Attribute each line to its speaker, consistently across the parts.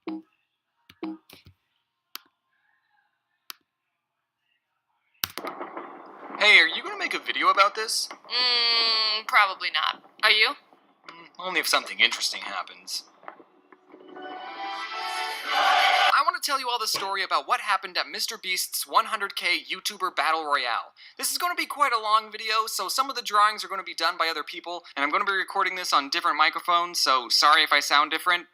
Speaker 1: Hey, are you gonna make a video about this?
Speaker 2: Probably not. Are you?
Speaker 1: Only if something interesting happens. I want to tell you all the story about what happened at Mr. Beast's 100k YouTuber Battle Royale. This is going to be quite a long video, so some of the drawings are going to be done by other people, and I'm going to be recording this on different microphones, so sorry if I sound different.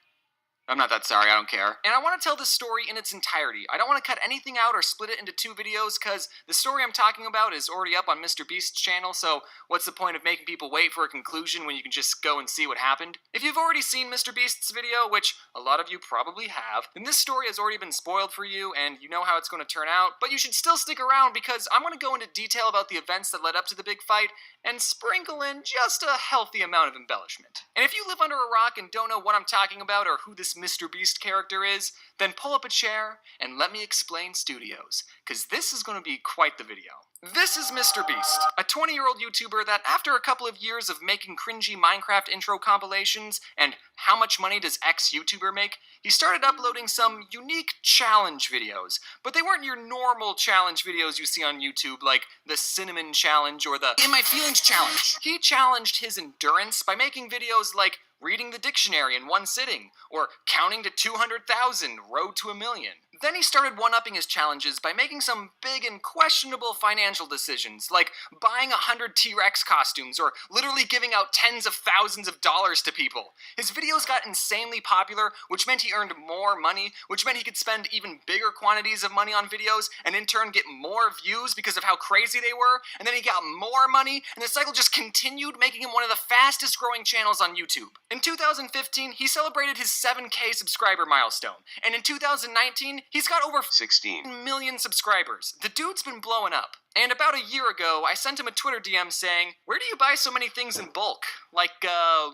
Speaker 1: I'm not that sorry, I don't care. And I want to tell this story in its entirety. I don't want to cut anything out or split it into 2 videos, because the story I'm talking about is already up on Mr. Beast's channel, so what's the point of making people wait for a conclusion when you can just go and see what happened? If you've already seen Mr. Beast's video, which a lot of you probably have, then this story has already been spoiled for you, and you know how it's going to turn out, but you should still stick around, because I'm going to go into detail about the events that led up to the big fight, and sprinkle in just a healthy amount of embellishment. And if you live under a rock and don't know what I'm talking about or who this Mr. Beast character is, then pull up a chair and let me explain Studios, because this is going to be quite the video. This is Mr. Beast, a 20-year-old YouTuber that after a couple of years of making cringy Minecraft intro compilations and how much money does X YouTuber make, he started uploading some unique challenge videos. But they weren't your normal challenge videos you see on YouTube, like the Cinnamon Challenge or the In My Feelings Challenge. He challenged his endurance by making videos like reading the dictionary in one sitting, or counting to 200,000, road to 1,000,000. Then he started one-upping his challenges by making some big and questionable financial decisions, like buying 100 T-Rex costumes, or literally giving out tens of thousands of dollars to people. His videos got insanely popular, which meant he earned more money, which meant he could spend even bigger quantities of money on videos, and in turn get more views because of how crazy they were, and then he got more money, and the cycle just continued, making him one of the fastest growing channels on YouTube. In 2015, he celebrated his 7K subscriber milestone, and in 2019, he's got over 16 million subscribers. The dude's been blowing up. And about a year ago, I sent him a Twitter DM saying, "Where do you buy so many things in bulk?" Like,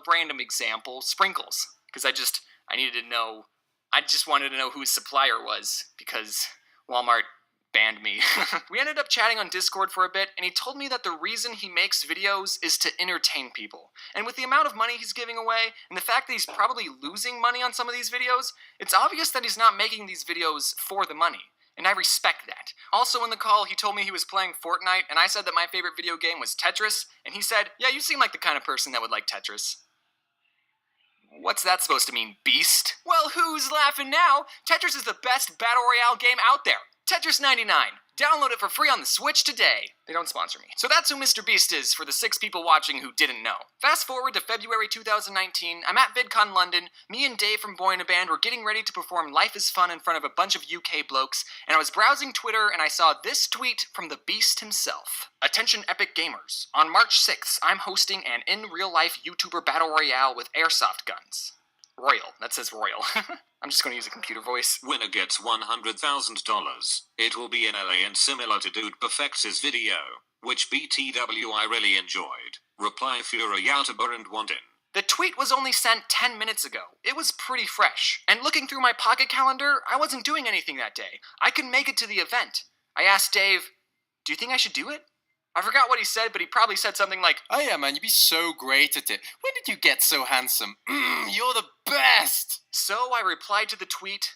Speaker 1: random example, sprinkles. Because I just wanted to know who his supplier was, because Walmart banned me. We ended up chatting on Discord for a bit, and he told me that the reason he makes videos is to entertain people. And with the amount of money he's giving away, and the fact that he's probably losing money on some of these videos, it's obvious that he's not making these videos for the money. And I respect that. Also in the call, he told me he was playing Fortnite, and I said that my favorite video game was Tetris, and he said, "Yeah, you seem like the kind of person that would like Tetris." What's that supposed to mean, beast? Well, who's laughing now? Tetris is the best Battle Royale game out there. Tetris 99. Download it for free on the Switch today. They don't sponsor me. So that's who Mr. Beast is for the 6 people watching who didn't know. Fast forward to February 2019, I'm at VidCon London. Me and Dave from Boy in a Band were getting ready to perform Life is Fun in front of a bunch of UK blokes, and I was browsing Twitter and I saw this tweet from the Beast himself. "Attention Epic Gamers. On March 6th, I'm hosting an in-real-life YouTuber Battle Royale with airsoft guns." Royal. That says Royal. I'm just going to use a computer voice.
Speaker 3: Winner gets $100,000. It will be in LA and similar to Dude Perfects' video, which BTW I really enjoyed. Reply Fury YouTuber and want in.
Speaker 1: The tweet was only sent 10 minutes ago. It was pretty fresh. And looking through my pocket calendar, I wasn't doing anything that day. I could make it to the event. I asked Dave, "Do you think I should do it?" I forgot what he said, but he probably said something like,
Speaker 4: "Oh yeah, man, you'd be so great at it. When did you get so handsome? You're the best!"
Speaker 1: So I replied to the tweet,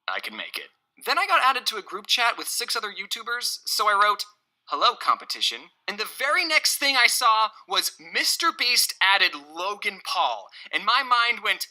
Speaker 1: "I can make it." Then I got added to a group chat with 6 other YouTubers, so I wrote, "Hello, competition." And the very next thing I saw was Mr. Beast added Logan Paul, and my mind went,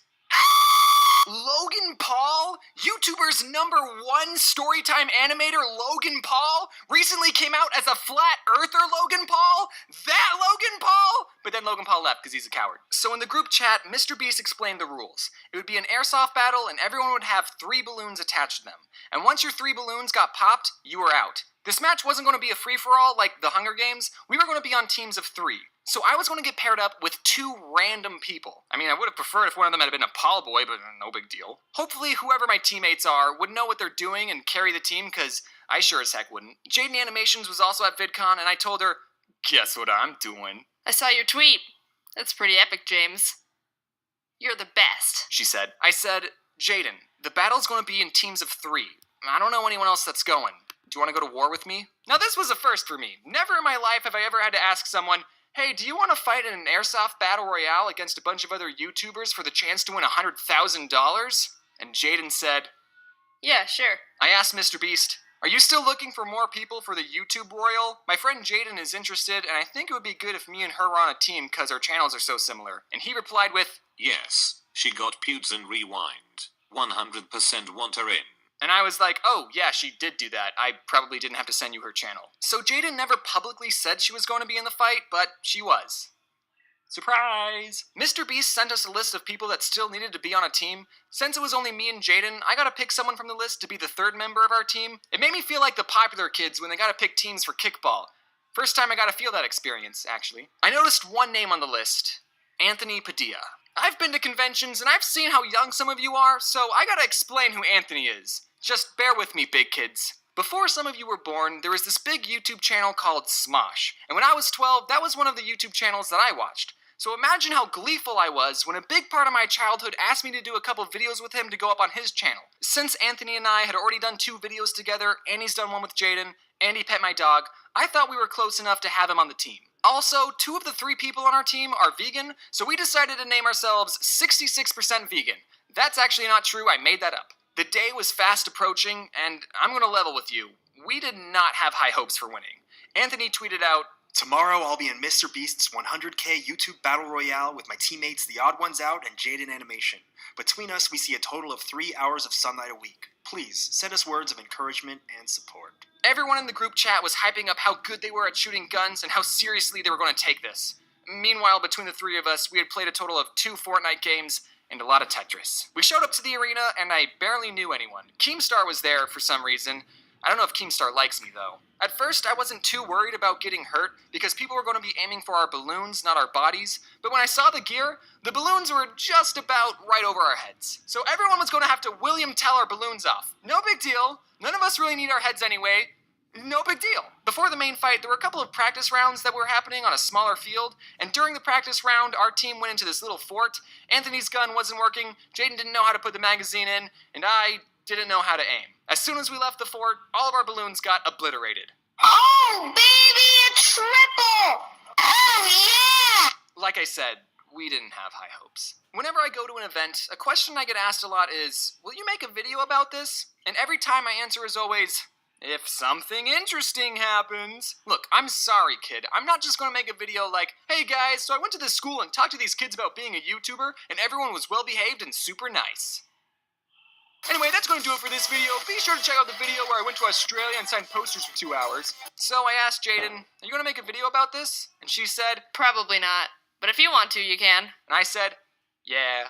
Speaker 1: Logan Paul? YouTuber's #1 storytime animator Logan Paul recently came out as a flat earther Logan Paul? That Logan Paul? But then Logan Paul left because he's a coward. So in the group chat, Mr. Beast explained the rules. It would be an airsoft battle and everyone would have 3 balloons attached to them. And once your 3 balloons got popped, you were out. This match wasn't going to be a free-for-all like the Hunger Games. We were going to be on teams of 3. So I was going to get paired up with 2 random people. I mean, I would have preferred if one of them had been a Paul boy, but no big deal. Hopefully, whoever my teammates are would know what they're doing and carry the team, because I sure as heck wouldn't. Jaden Animations was also at VidCon, and I told her, "Guess what I'm doing?"
Speaker 2: I saw your tweet. That's pretty epic, James. You're the best,
Speaker 1: she said. I said, "Jaden, the battle's going to be in teams of 3. I don't know anyone else that's going. Do you want to go to war with me?" Now, this was a first for me. Never in my life have I ever had to ask someone, "Hey, do you want to fight in an airsoft battle royale against a bunch of other YouTubers for the chance to win $100,000? And Jaden said,
Speaker 2: Yeah, sure.
Speaker 1: I asked Mr. Beast, are you still looking for more people for the YouTube Royal? My friend Jaden is interested, and I think it would be good if me and her were on a team because our channels are so similar. And he replied with,
Speaker 3: Yes, she got pewds and rewind. 100% want her in.
Speaker 1: and I was like, oh, yeah, she did do that. I probably didn't have to send you her channel. So Jaden never publicly said she was going to be in the fight, but she was. Surprise! Mr. Beast sent us a list of people that still needed to be on a team. Since it was only me and Jaden, I gotta pick someone from the list to be the third member of our team. It made me feel like the popular kids when they gotta pick teams for kickball. First time I gotta feel that experience, actually. I noticed one name on the list. Anthony Padilla. I've been to conventions and I've seen how young some of you are, so I gotta explain who Anthony is. Just bear with me, big kids. Before some of you were born, there was this big YouTube channel called Smosh. And when I was 12, that was one of the YouTube channels that I watched. So imagine how gleeful I was when a big part of my childhood asked me to do a couple videos with him to go up on his channel. Since Anthony and I had already done 2 videos together, and he's done one with Jaden, and he pet my dog, I thought we were close enough to have him on the team. Also, 2 of the 3 people on our team are vegan, so we decided to name ourselves 66% vegan. That's actually not true, I made that up. The day was fast approaching, and I'm gonna level with you. We did not have high hopes for winning. Anthony tweeted out,
Speaker 5: Tomorrow I'll be in Mr. Beast's 100k YouTube Battle Royale with my teammates The Odd Ones Out and Jaden Animation. Between us, we see a total of 3 hours of sunlight a week. Please, send us words of encouragement and support.
Speaker 1: Everyone in the group chat was hyping up how good they were at shooting guns and how seriously they were going to take this. Meanwhile, between the 3 of us, we had played a total of 2 Fortnite games and a lot of Tetris. We showed up to the arena and I barely knew anyone. Keemstar was there for some reason. I don't know if Keemstar likes me though. At first, I wasn't too worried about getting hurt because people were going to be aiming for our balloons, not our bodies. But when I saw the gear, the balloons were just about right over our heads. So everyone was going to have to William Tell our balloons off. No big deal. None of us really need our heads anyway. No big deal. Before the main fight, there were a couple of practice rounds that were happening on a smaller field, and during the practice round, our team went into this little fort. Anthony's gun wasn't working, Jaden didn't know how to put the magazine in, and I didn't know how to aim. As soon as we left the fort, all of our balloons got obliterated.
Speaker 6: Oh, baby, a triple! Oh, yeah!
Speaker 1: Like I said, we didn't have high hopes. Whenever I go to an event, a question I get asked a lot is, will you make a video about this? And every time my answer is always, if something interesting happens. Look, I'm sorry, kid. I'm not just gonna make a video like, hey guys, so I went to this school and talked to these kids about being a YouTuber, and everyone was well behaved and super nice. Anyway, that's going to do it for this video. Be sure to check out the video where I went to Australia and signed posters for 2 hours. So I asked Jaden, are you going to make a video about this? And she said,
Speaker 2: Probably not. But if you want to, you can.
Speaker 1: and I said, yeah.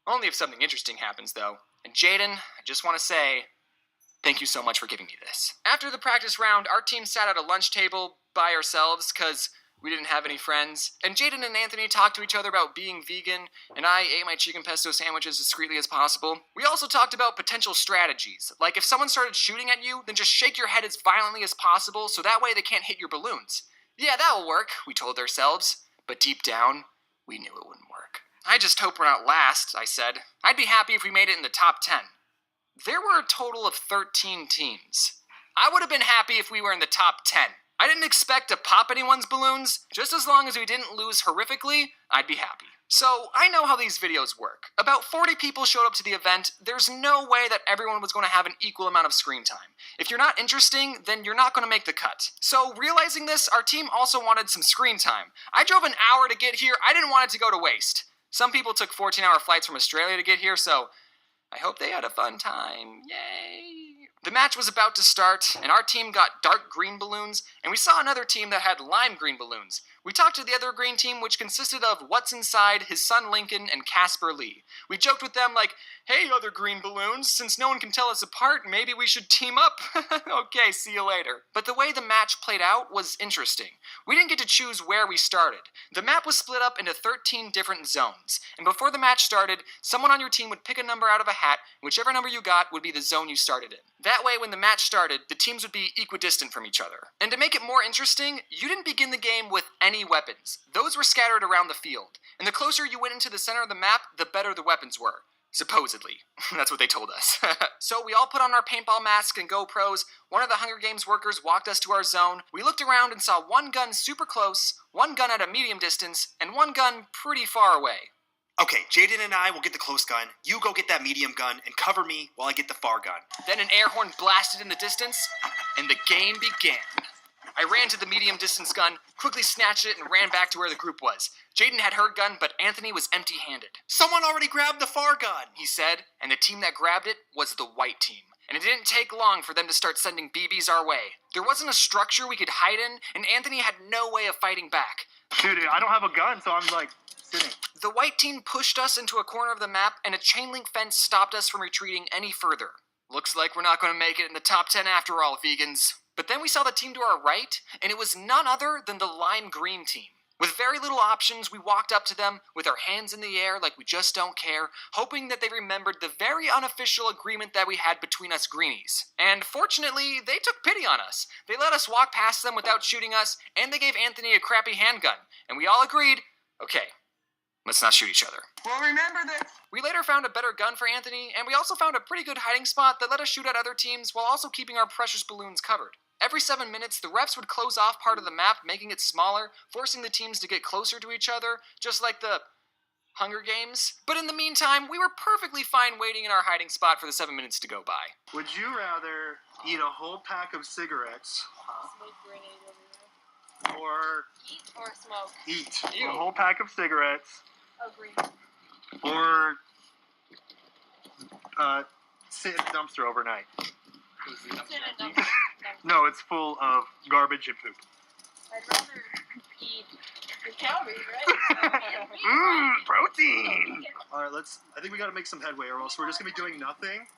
Speaker 1: Only if something interesting happens, though. And Jaden, I just want to say, thank you so much for giving me this. After the practice round, our team sat at a lunch table by ourselves, because we didn't have any friends. And Jaden and Anthony talked to each other about being vegan, and I ate my chicken pesto sandwiches as discreetly as possible. We also talked about potential strategies, like if someone started shooting at you, then just shake your head as violently as possible so that way they can't hit your balloons. Yeah, that'll work, we told ourselves, but deep down, we knew it wouldn't work. I just hope we're not last, I said. I'd be happy if we made it in the top 10. There were a total of 13 teams. I would have been happy if we were in the top 10. I didn't expect to pop anyone's balloons. Just as long as we didn't lose horrifically, I'd be happy. So, I know how these videos work. About 40 people showed up to the event. There's no way that everyone was going to have an equal amount of screen time. If you're not interesting, then you're not going to make the cut. So, realizing this, our team also wanted some screen time. I drove an hour to get here. I didn't want it to go to waste. Some people took 14-hour flights from Australia to get here, so I hope they had a fun time. Yay! The match was about to start, and our team got dark green balloons, and we saw another team that had lime green balloons. We talked to the other green team, which consisted of What's Inside, his son Lincoln, and Casper Lee. We joked with them like, hey, other green balloons, since no one can tell us apart, maybe we should team up. Okay, see you later. But the way the match played out was interesting. We didn't get to choose where we started. The map was split up into 13 different zones, and before the match started, someone on your team would pick a number out of a hat, and whichever number you got would be the zone you started in. That way, when the match started, the teams would be equidistant from each other. And to make it more interesting, you didn't begin the game with any weapons. Those were scattered around the field. And the closer you went into the center of the map, the better the weapons were. Supposedly. That's what they told us. So we all put on our paintball masks and GoPros. One of the Hunger Games workers walked us to our zone. We looked around and saw one gun super close, one gun at a medium distance, and one gun pretty far away.
Speaker 5: Okay, Jaden and I will get the close gun. You go get that medium gun and cover me while I get the far gun.
Speaker 1: Then an air horn blasted in the distance, and the game began. I ran to the medium distance gun, quickly snatched it, and ran back to where the group was. Jaden had her gun, but Anthony was empty-handed.
Speaker 5: Someone already grabbed the far gun,
Speaker 1: He said, and the team that grabbed it was the white team. And it didn't take long for them to start sending BBs our way. There wasn't a structure we could hide in, and Anthony had no way of fighting back.
Speaker 7: Dude, I don't have a gun, so I'm like sitting.
Speaker 1: The white team pushed us into a corner of the map, and a chain link fence stopped us from retreating any further. Looks like we're not going to make it in the top 10 after all, vegans. But then we saw the team to our right, and it was none other than the lime green team. With very little options, we walked up to them with our hands in the air like we just don't care, hoping that they remembered the very unofficial agreement that we had between us greenies. And fortunately, they took pity on us. They let us walk past them without shooting us, and they gave Anthony a crappy handgun. And we all agreed, okay, let's not shoot each other.
Speaker 8: Well, remember this.
Speaker 1: We later found a better gun for Anthony, and we also found a pretty good hiding spot that let us shoot at other teams while also keeping our precious balloons covered. Every 7 minutes, the refs would close off part of the map, making it smaller, forcing the teams to get closer to each other, just like the Hunger Games. But in the meantime, we were perfectly fine waiting in our hiding spot for the 7 minutes to go by.
Speaker 7: Would you rather eat a whole pack of cigarettes
Speaker 2: Smoke grenade over there.
Speaker 7: or
Speaker 2: Eat or smoke?
Speaker 7: eat
Speaker 1: Ew.
Speaker 7: a whole pack of cigarettes
Speaker 2: Agree.
Speaker 7: or sit in the dumpster overnight? No, it's full of garbage and poop.
Speaker 2: I'd rather eat the calories, right?
Speaker 7: Protein! Alright, I think we gotta make some headway or else we're just gonna be doing nothing.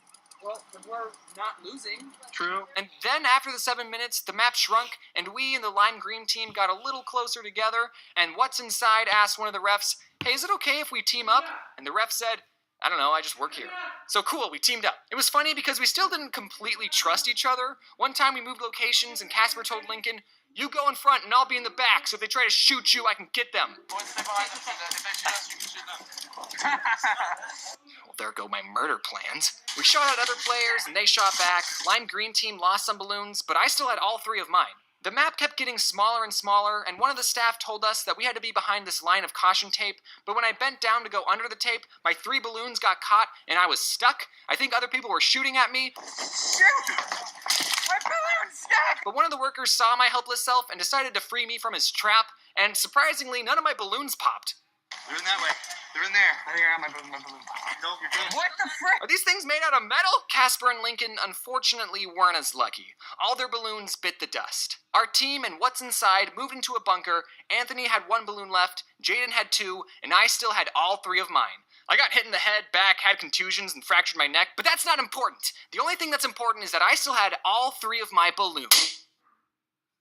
Speaker 8: Well, we're not losing.
Speaker 7: True.
Speaker 1: And then after the 7 minutes, the map shrunk, and we and the lime green team got a little closer together, and What's Inside asked one of the refs, hey, is it okay if we team up? And the ref said, I don't know, I just work here. So cool, we teamed up. It was funny because we still didn't completely trust each other. One time we moved locations and Casper told Lincoln, you go in front and I'll be in the back, so if they try to shoot you, I can get them. Well, there go my murder plans. We shot at other players and they shot back. Lime green team lost some balloons, but I still had all 3 of mine. The map kept getting smaller and smaller, and one of the staff told us that we had to be behind this line of caution tape, but when I bent down to go under the tape, my 3 balloons got caught, and I was stuck. I think other people were shooting at me.
Speaker 8: Shoot! My balloon's stuck!
Speaker 1: But one of the workers saw my helpless self and decided to free me from his trap, and surprisingly, none of my balloons popped.
Speaker 8: They're in that way. They're in there. I think I got my balloon. Nope, you're good. What the frick?
Speaker 1: Are these things made out of metal? Casper and Lincoln unfortunately weren't as lucky. All their balloons bit the dust. Our team and What's Inside moved into a bunker. Anthony had 1 balloon left, Jaden had 2, and I still had all 3 of mine. I got hit in the head, back, had contusions, and fractured my neck, but that's not important. The only thing that's important is that I still had all 3 of my balloons.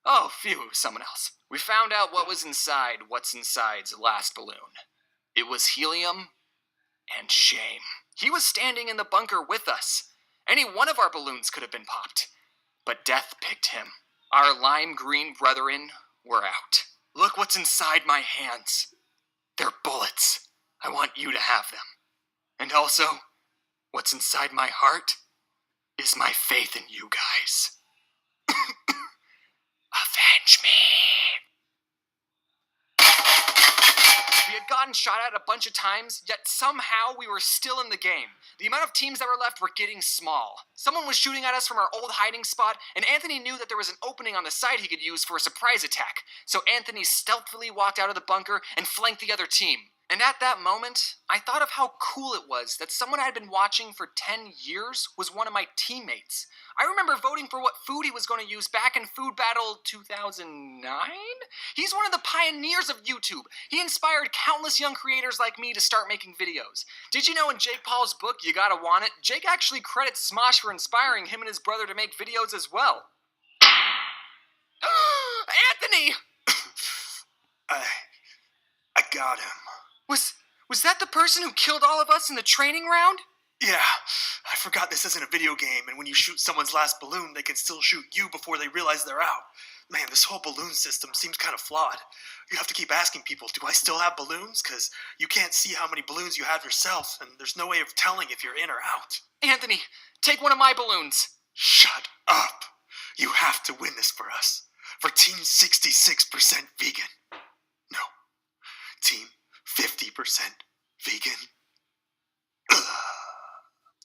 Speaker 1: Oh, phew, it was someone else. We found out what was inside What's Inside's last balloon. It was helium and shame. He was standing in the bunker with us. Any one of our balloons could have been popped. But death picked him. Our lime green brethren were out. Look what's inside my hands. They're bullets. I want you to have them. And also, what's inside my heart is my faith in you guys. Avenge me. We had gotten shot at a bunch of times, yet somehow we were still in the game. The amount of teams that were left were getting small. Someone was shooting at us from our old hiding spot, and Anthony knew that there was an opening on the side he could use for a surprise attack. So Anthony stealthily walked out of the bunker and flanked the other team. And at that moment, I thought of how cool it was that someone I had been watching for 10 years was one of my teammates. I remember voting for what food he was going to use back in Food Battle 2009? He's one of the pioneers of YouTube. He inspired countless young creators like me to start making videos. Did you know in Jake Paul's book, You Gotta Want It, Jake actually credits Smosh for inspiring him and his brother to make videos as well. Anthony!
Speaker 5: I got him.
Speaker 1: Was that the person who killed all of us in the training round?
Speaker 5: Yeah, I forgot this isn't a video game, and when you shoot someone's last balloon, they can still shoot you before they realize they're out. Man, this whole balloon system seems kind of flawed. You have to keep asking people, do I still have balloons? Because you can't see how many balloons you have yourself, and there's no way of telling if you're in or out.
Speaker 1: Anthony, take one of my balloons.
Speaker 5: Shut up. You have to win this for us. For Team 66% vegan. No. Team 50% Vegan.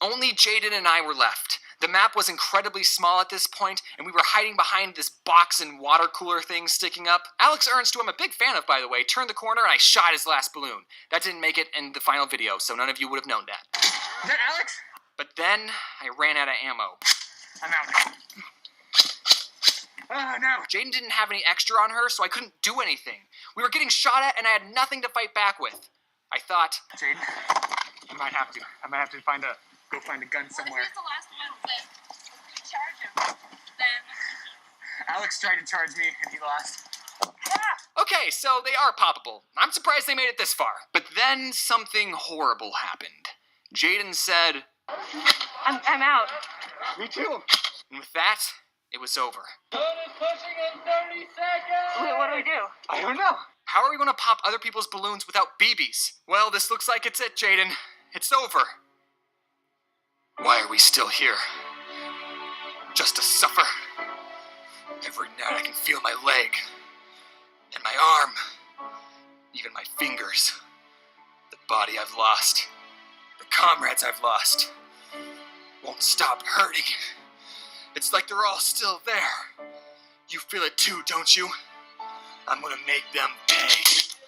Speaker 1: Only Jaden and I were left. The map was incredibly small at this point, and we were hiding behind this box and water cooler thing sticking up. Alex Ernst, who I'm a big fan of, by the way, turned the corner and I shot his last balloon. That didn't make it in the final video, so none of you would have known that.
Speaker 8: Is that Alex?
Speaker 1: But then, I ran out of ammo.
Speaker 8: I'm out. Oh, no.
Speaker 1: Jaden didn't have any extra on her, so I couldn't do anything. We were getting shot at, and I had nothing to fight back with. I thought,
Speaker 8: Jaden, I might have to go find a gun somewhere.
Speaker 6: Here's the last one that you charge him. Then
Speaker 8: Alex tried to charge me, and he lost.
Speaker 1: okay, so they are poppable. I'm surprised they made it this far. But then something horrible happened. Jaden said,
Speaker 2: I'm out.
Speaker 8: Me too.
Speaker 1: and with that, it was over.
Speaker 2: What do we do?
Speaker 8: I don't know.
Speaker 1: How are we going to pop other people's balloons without BBs? Well, this looks like it's it, Jaden. It's over. Why are we still here? Just to suffer? Every night I can feel my leg, and my arm, even my fingers. The body I've lost, the comrades I've lost, won't stop hurting. It's like they're all still there. You feel it too, don't you? I'm gonna make them pay.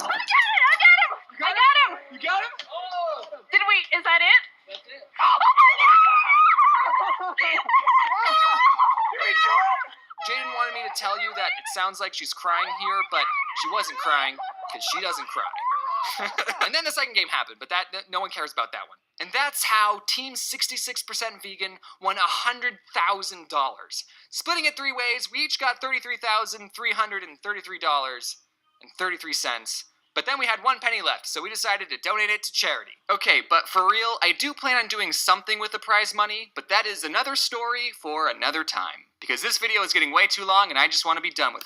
Speaker 2: I got him!
Speaker 8: You got him?
Speaker 2: Did we? Is that it?
Speaker 1: That's it.
Speaker 2: Oh my
Speaker 1: Jaden wanted me to tell you that it sounds like she's crying here, but she wasn't crying, because she doesn't cry. And then the second game happened, but no one cares about that one. And that's how Team 66% Vegan won $100,000. Splitting it 3 ways, we each got $33,333.33. But then we had 1 penny left, so we decided to donate it to charity. Okay, but for real, I do plan on doing something with the prize money, but that is another story for another time. Because this video is getting way too long and I just want to be done with it.